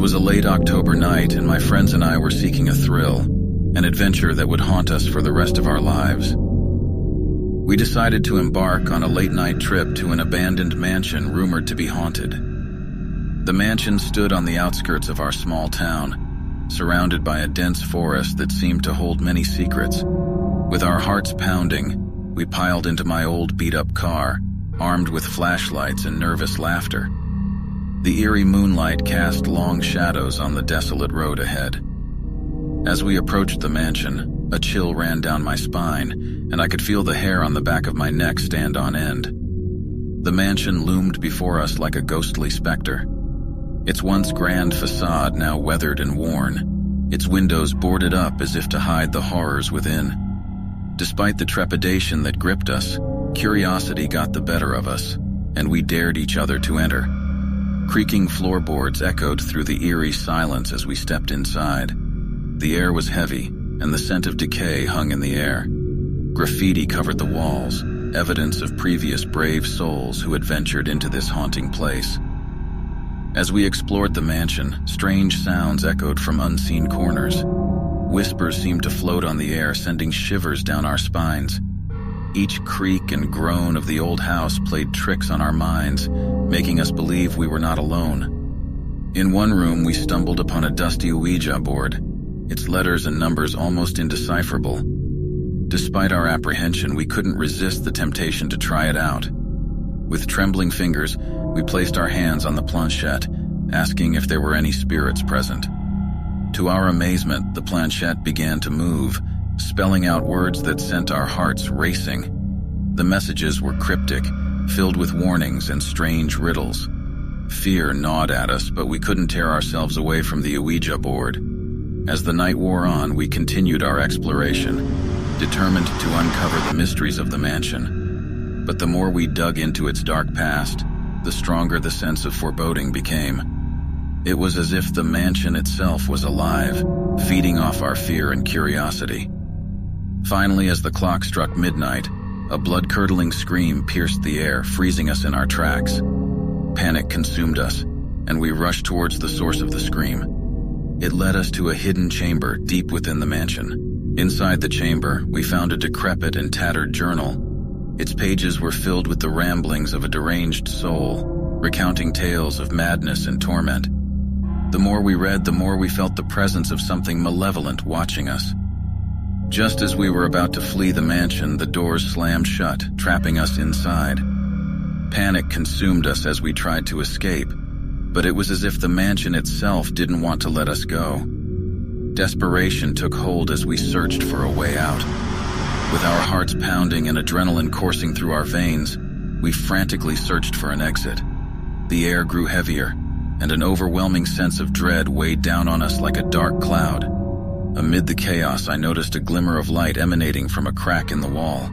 was a late October night, and my friends and I were seeking a thrill, an adventure that would haunt us for the rest of our lives. We decided to embark on a late-night trip to an abandoned mansion rumored to be haunted. The mansion stood on the outskirts of our small town, surrounded by a dense forest that seemed to hold many secrets. With our hearts pounding, we piled into my old beat-up car, armed with flashlights and nervous laughter. The eerie moonlight cast long shadows on the desolate road ahead. As we approached the mansion, a chill ran down my spine, and I could feel the hair on the back of my neck stand on end. The mansion loomed before us like a ghostly specter. Its once grand facade now weathered and worn, its windows boarded up as if to hide the horrors within. Despite the trepidation that gripped us, curiosity got the better of us, and we dared each other to enter. Creaking floorboards echoed through the eerie silence as we stepped inside. The air was heavy, and the scent of decay hung in the air. Graffiti covered the walls, evidence of previous brave souls who had ventured into this haunting place. As we explored the mansion, strange sounds echoed from unseen corners. Whispers seemed to float on the air, sending shivers down our spines. Each creak and groan of the old house played tricks on our minds, making us believe we were not alone. In one room, we stumbled upon a dusty Ouija board, its letters and numbers almost indecipherable. Despite our apprehension, we couldn't resist the temptation to try it out. With trembling fingers, we placed our hands on the planchette, asking if there were any spirits present. To our amazement, the planchette began to move, spelling out words that sent our hearts racing. The messages were cryptic, filled with warnings and strange riddles. Fear gnawed at us, but we couldn't tear ourselves away from the Ouija board. As the night wore on, we continued our exploration, determined to uncover the mysteries of the mansion. But the more we dug into its dark past, the stronger the sense of foreboding became. It was as if the mansion itself was alive, feeding off our fear and curiosity. Finally, as the clock struck midnight, a blood-curdling scream pierced the air, freezing us in our tracks. Panic consumed us, and we rushed towards the source of the scream. It led us to a hidden chamber deep within the mansion. Inside the chamber, we found a decrepit and tattered journal. Its pages were filled with the ramblings of a deranged soul, recounting tales of madness and torment. The more we read, the more we felt the presence of something malevolent watching us. Just as we were about to flee the mansion, the doors slammed shut, trapping us inside. Panic consumed us as we tried to escape, but it was as if the mansion itself didn't want to let us go. Desperation took hold as we searched for a way out. With our hearts pounding and adrenaline coursing through our veins, we frantically searched for an exit. The air grew heavier, and an overwhelming sense of dread weighed down on us like a dark cloud. Amid the chaos, I noticed a glimmer of light emanating from a crack in the wall.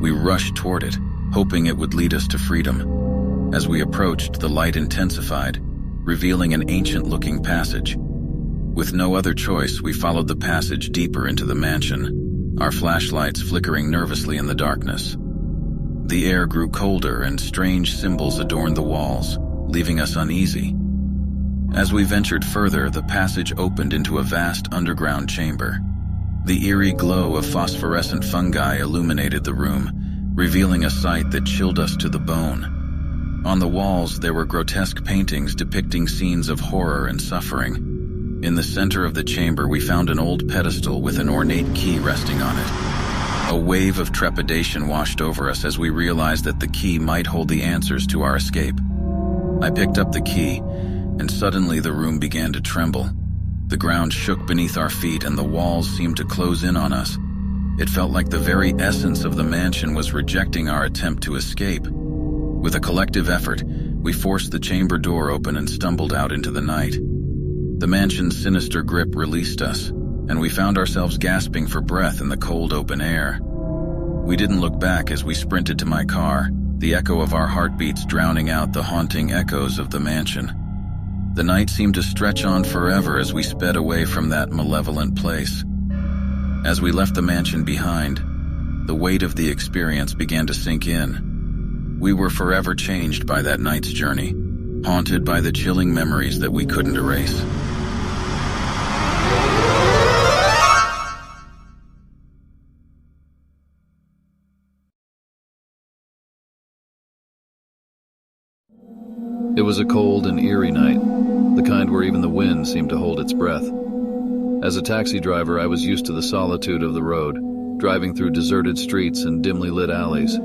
We rushed toward it, hoping it would lead us to freedom. As we approached, the light intensified, revealing an ancient-looking passage. With no other choice, we followed the passage deeper into the mansion, our flashlights flickering nervously in the darkness. The air grew colder, and strange symbols adorned the walls, leaving us uneasy. As we ventured further, the passage opened into a vast underground chamber. The eerie glow of phosphorescent fungi illuminated the room, revealing a sight that chilled us to the bone. On the walls, there were grotesque paintings depicting scenes of horror and suffering. In the center of the chamber, we found an old pedestal with an ornate key resting on it. A wave of trepidation washed over us as we realized that the key might hold the answers to our escape. I picked up the key, and suddenly the room began to tremble. The ground shook beneath our feet, and the walls seemed to close in on us. It felt like the very essence of the mansion was rejecting our attempt to escape. With a collective effort, we forced the chamber door open and stumbled out into the night. The mansion's sinister grip released us, and we found ourselves gasping for breath in the cold open air. We didn't look back as we sprinted to my car, the echo of our heartbeats drowning out the haunting echoes of the mansion. The night seemed to stretch on forever as we sped away from that malevolent place. As we left the mansion behind, the weight of the experience began to sink in. We were forever changed by that night's journey, haunted by the chilling memories that we couldn't erase. It was a cold and eerie night, the kind where even the wind seemed to hold its breath. As a taxi driver, I was used to the solitude of the road, driving through deserted streets and dimly lit alleys.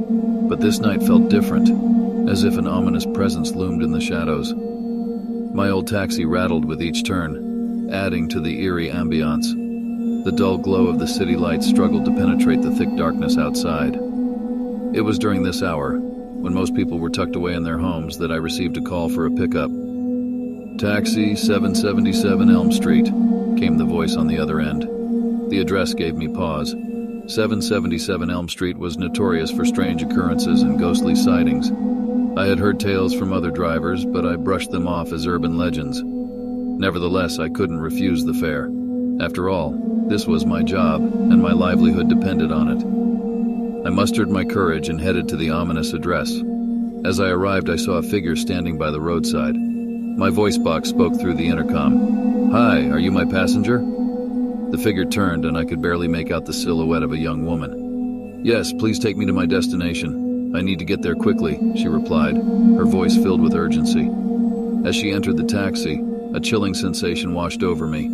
But this night felt different, as if an ominous presence loomed in the shadows. My old taxi rattled with each turn, adding to the eerie ambiance. The dull glow of the city lights struggled to penetrate the thick darkness outside. It was during this hour, when most people were tucked away in their homes, that I received a call for a pickup. "Taxi 777 Elm Street," came the voice on the other end. The address gave me pause. 777 Elm Street was notorious for strange occurrences and ghostly sightings. I had heard tales from other drivers, but I brushed them off as urban legends. Nevertheless, I couldn't refuse the fare. After all, this was my job, and my livelihood depended on it. I mustered my courage and headed to the ominous address. As I arrived, I saw a figure standing by the roadside. My voice box spoke through the intercom. "Hi, are you my passenger?" The figure turned, and I could barely make out the silhouette of a young woman. "Yes, please take me to my destination. I need to get there quickly," she replied, her voice filled with urgency. As she entered the taxi, a chilling sensation washed over me.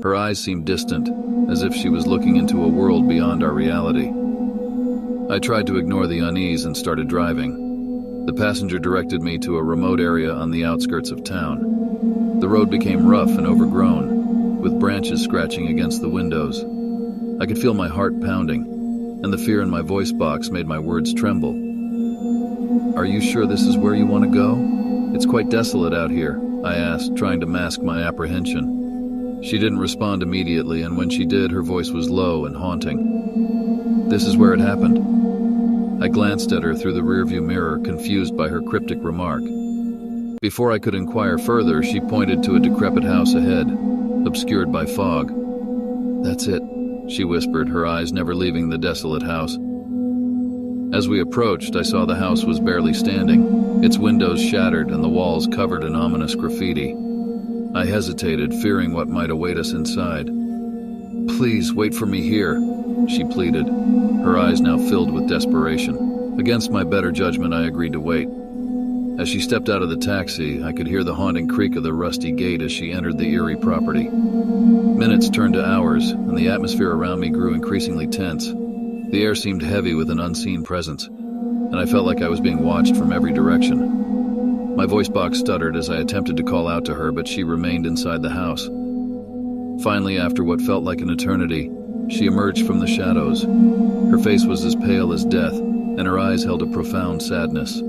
Her eyes seemed distant, as if she was looking into a world beyond our reality. I tried to ignore the unease and started driving. The passenger directed me to a remote area on the outskirts of town. The road became rough and overgrown, with branches scratching against the windows. I could feel my heart pounding, and the fear in my voice box made my words tremble. "Are you sure this is where you want to go? It's quite desolate out here," I asked, trying to mask my apprehension. She didn't respond immediately, and when she did, her voice was low and haunting. "This is where it happened." I glanced at her through the rearview mirror, confused by her cryptic remark. Before I could inquire further, she pointed to a decrepit house ahead, obscured by fog. "That's it," she whispered, her eyes never leaving the desolate house. As we approached, I saw the house was barely standing, its windows shattered and the walls covered in ominous graffiti. I hesitated, fearing what might await us inside. "Please, wait for me here," she pleaded, her eyes now filled with desperation. Against my better judgment, I agreed to wait. As she stepped out of the taxi, I could hear the haunting creak of the rusty gate as she entered the eerie property. Minutes turned to hours, and the atmosphere around me grew increasingly tense. The air seemed heavy with an unseen presence, and I felt like I was being watched from every direction. My voice box stuttered as I attempted to call out to her, but she remained inside the house. Finally, after what felt like an eternity, she emerged from the shadows. Her face was as pale as death, and her eyes held a profound sadness.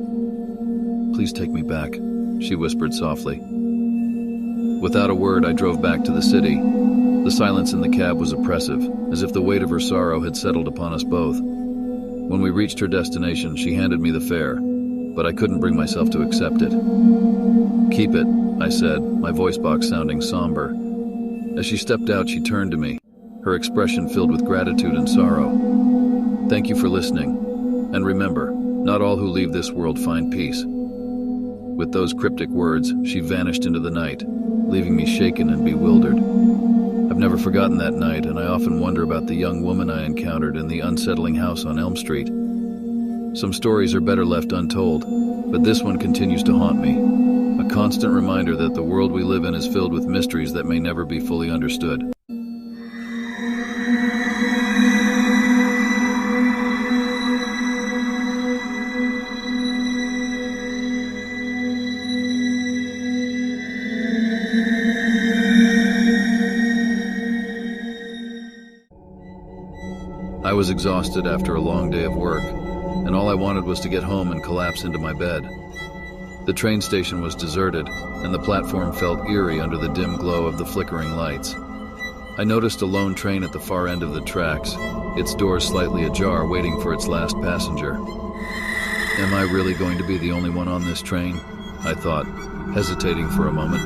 "Please take me back," she whispered softly. Without a word, I drove back to the city. The silence in the cab was oppressive, as if the weight of her sorrow had settled upon us both. When we reached her destination, she handed me the fare, but I couldn't bring myself to accept it. "Keep it," I said, my voice box sounding somber. As she stepped out, she turned to me, her expression filled with gratitude and sorrow. "Thank you for listening, and remember, not all who leave this world find peace." With those cryptic words, she vanished into the night, leaving me shaken and bewildered. I've never forgotten that night, and I often wonder about the young woman I encountered in the unsettling house on Elm Street. Some stories are better left untold, but this one continues to haunt me, a constant reminder that the world we live in is filled with mysteries that may never be fully understood. I was exhausted after a long day of work, and all I wanted was to get home and collapse into my bed. The train station was deserted, and the platform felt eerie under the dim glow of the flickering lights. I noticed a lone train at the far end of the tracks, its doors slightly ajar, waiting for its last passenger. Am I really going to be the only one on this train? I thought, hesitating for a moment.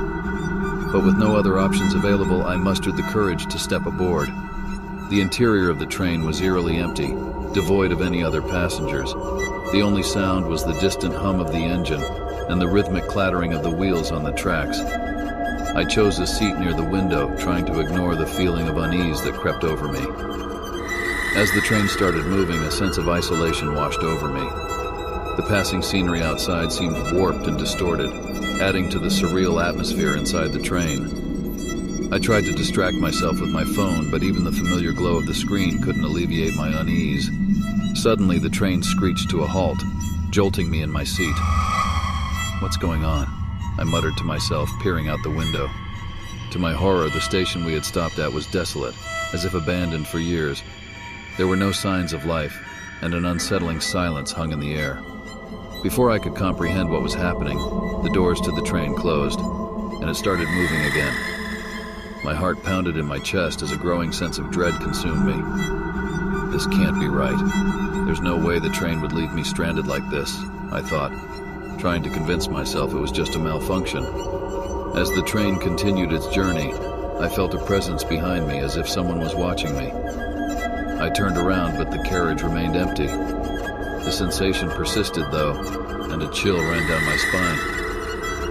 But with no other options available, I mustered the courage to step aboard. The interior of the train was eerily empty, devoid of any other passengers. The only sound was the distant hum of the engine and the rhythmic clattering of the wheels on the tracks. I chose a seat near the window, trying to ignore the feeling of unease that crept over me. As the train started moving, a sense of isolation washed over me. The passing scenery outside seemed warped and distorted, adding to the surreal atmosphere inside the train. I tried to distract myself with my phone, but even the familiar glow of the screen couldn't alleviate my unease. Suddenly, the train screeched to a halt, jolting me in my seat. "What's going on?" I muttered to myself, peering out the window. To my horror, the station we had stopped at was desolate, as if abandoned for years. There were no signs of life, and an unsettling silence hung in the air. Before I could comprehend what was happening, the doors to the train closed, and it started moving again. My heart pounded in my chest as a growing sense of dread consumed me. This can't be right. There's no way the train would leave me stranded like this, I thought, trying to convince myself it was just a malfunction. As the train continued its journey, I felt a presence behind me as if someone was watching me. I turned around, but the carriage remained empty. The sensation persisted, though, and a chill ran down my spine.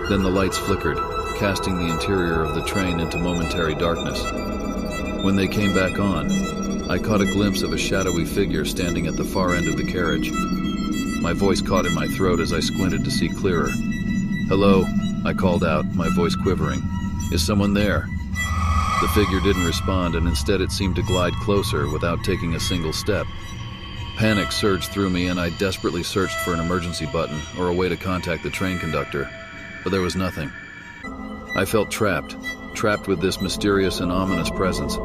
Then the lights flickered, casting the interior of the train into momentary darkness. When they came back on, I caught a glimpse of a shadowy figure standing at the far end of the carriage. My voice caught in my throat as I squinted to see clearer. "Hello," I called out, my voice quivering. "Is someone there?" The figure didn't respond, and instead it seemed to glide closer without taking a single step. Panic surged through me, and I desperately searched for an emergency button or a way to contact the train conductor, but there was nothing. I felt trapped with this mysterious and ominous presence.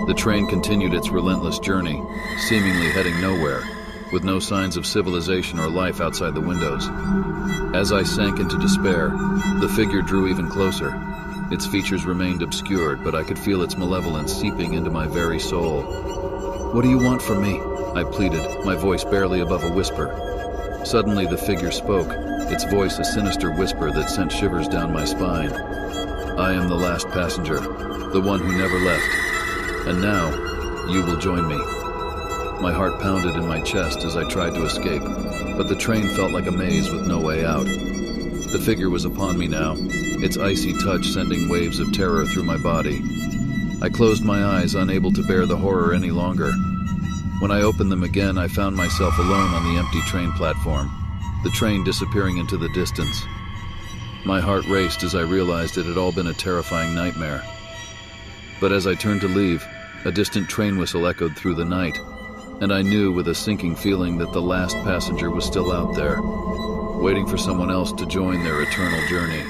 The train continued its relentless journey, seemingly heading nowhere, with no signs of civilization or life outside the windows. As I sank into despair, the figure drew even closer. Its features remained obscured, but I could feel its malevolence seeping into my very soul. "What do you want from me?" I pleaded, my voice barely above a whisper. Suddenly the figure spoke, its voice a sinister whisper that sent shivers down my spine. "I am the last passenger, the one who never left. And now, you will join me." My heart pounded in my chest as I tried to escape, but the train felt like a maze with no way out. The figure was upon me now, its icy touch sending waves of terror through my body. I closed my eyes, unable to bear the horror any longer. When I opened them again, I found myself alone on the empty train platform, the train disappearing into the distance. My heart raced as I realized it had all been a terrifying nightmare. But as I turned to leave, a distant train whistle echoed through the night, and I knew with a sinking feeling that the last passenger was still out there, waiting for someone else to join their eternal journey.